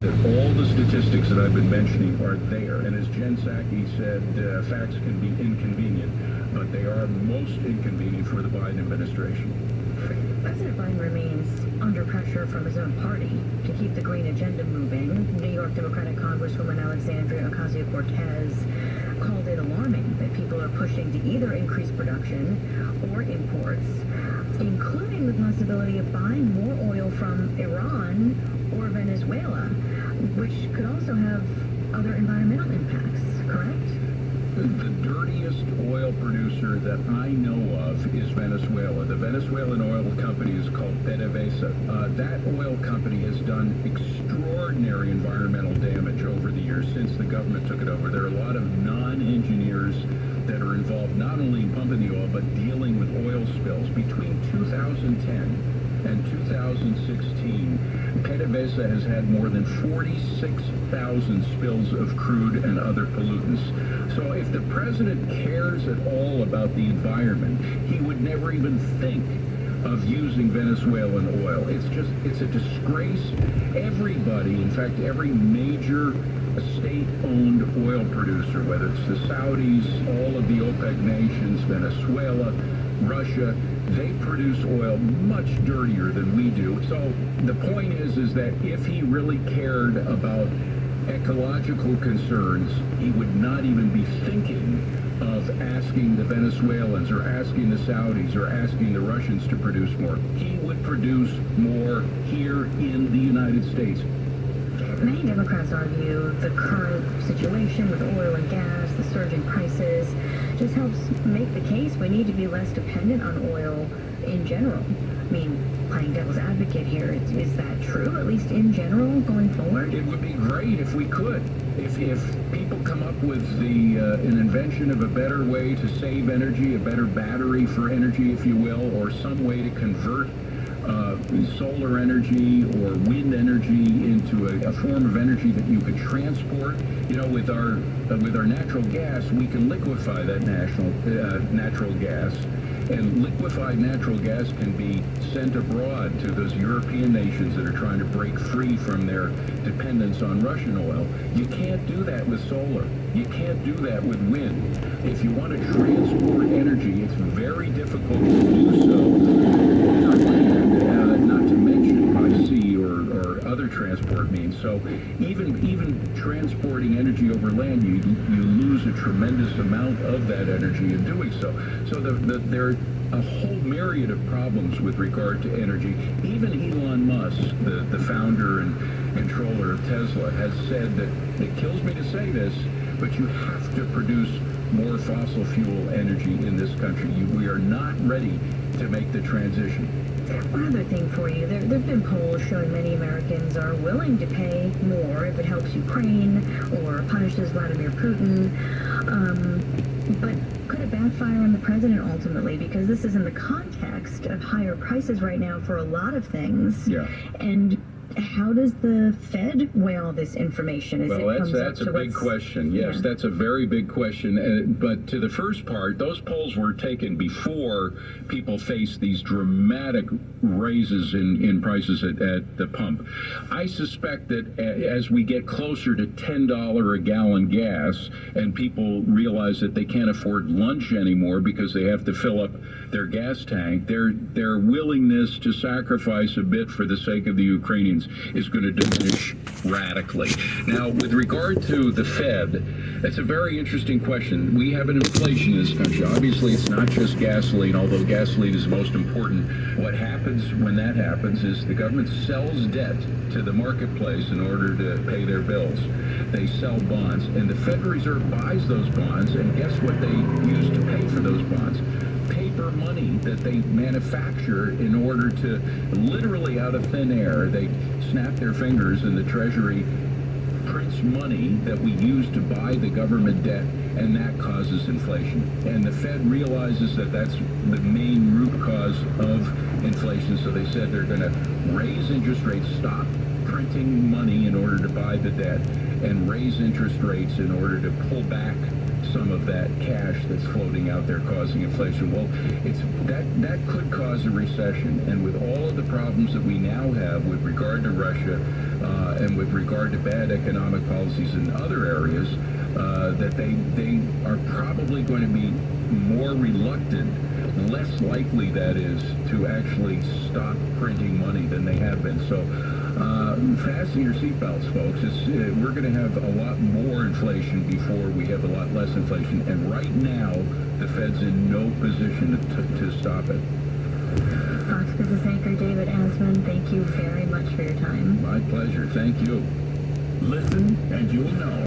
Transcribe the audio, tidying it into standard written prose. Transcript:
All the statistics that I've been mentioning are there, and as Jen Psaki said, facts can be inconvenient, but they are most inconvenient for the Biden administration. President Biden remains under pressure from his own party to keep the green agenda moving. New York Democratic Congresswoman Alexandria Ocasio-Cortez called it alarming that people are pushing to either increase production or imports, including the possibility of buying more oil from Iran or Venezuela, which could also have other environmental impacts, correct? The dirtiest oil producer that I know of is Venezuela. The Venezuelan oil company is called PDVSA. That oil company has done extraordinary environmental damage over the years since the government took it over. There are a lot of non-engineers that are involved not only in pumping the oil, but dealing with oil spills. Between 2010 and 2016, PDVSA has had more than 46,000 spills of crude and other pollutants. So if the president cares at all about the environment, he would never even think of using Venezuelan oil. It's a disgrace. Everybody, in fact, every major state-owned oil producer, whether it's the Saudis, all of the OPEC nations, Venezuela, Russia, they produce oil much dirtier than we do. So the point is that if he really cared about ecological concerns, he would not even be thinking of asking the Venezuelans or asking the Saudis or asking the Russians to produce more. He would produce more here in the United States. Many Democrats argue the current situation with oil and gas, the surging prices, just helps make the case we need to be less dependent on oil in general. I mean, playing devil's advocate here, is that true, at least in general, going forward? It would be great if we could. If people come up with an invention of a better way to save energy, a better battery for energy, if you will, or some way to convert solar energy or wind energy into a form of energy that you could transport. You know, with our natural gas, we can liquefy that natural gas, and liquefied natural gas can be sent abroad to those European nations that are trying to break free from their dependence on Russian oil. You can't do that with solar. You can't do that with wind. If you want to transport energy, it's very difficult to do so over land, not to mention by sea or other transport means. So even transporting energy over land, you lose a tremendous amount of that energy in doing so. So there are a whole myriad of problems with regard to energy. Even Elon Musk, the founder and controller of Tesla, has said that it kills me to say this, but you have to produce more fossil fuel energy in this country. We are not ready to make the transition. One other thing for you, there have been polls showing many Americans are willing to pay more if it helps Ukraine or punishes Vladimir Putin. But could it backfire on the president ultimately? Because this is in the context of higher prices right now for a lot of things. Yeah. And how does the Fed weigh all this information? Well, that's a big question. Yes, that's a very big question. But to the first part, those polls were taken before people faced these dramatic raises in prices at the pump. I suspect that as we get closer to $10 a gallon gas and people realize that they can't afford lunch anymore because they have to fill up their gas tank, their willingness to sacrifice a bit for the sake of the Ukrainians is going to diminish radically. Now, with regard to the Fed, that's a very interesting question. We have an inflation in this country. Obviously, it's not just gasoline, although gasoline is the most important. What happens when that happens is the government sells debt to the marketplace in order to pay their bills. They sell bonds, and the Federal Reserve buys those bonds, and guess what they use to pay for those bonds? Paper money that they manufacture in order to, literally out of thin air, they snap their fingers and the Treasury prints money that we use to buy the government debt, and that causes inflation. And the Fed realizes that that's the main root cause of inflation, so they said they're going to raise interest rates, stop printing money in order to buy the debt, and raise interest rates in order to pull back some of that cash that's floating out there causing inflation. Well, that could cause a recession, and with all of the problems that we now have with regard to Russia, and with regard to bad economic policies in other areas, that they are probably going to be more reluctant, less likely that is, to actually stop printing money than they have been. So fasten your seatbelts, folks. We're going to have a lot more inflation before we have a lot less inflation. And right now, the Fed's in no position to stop it. Fox Business anchor David Asman, thank you very much for your time. My pleasure. Thank you. Listen and you'll know.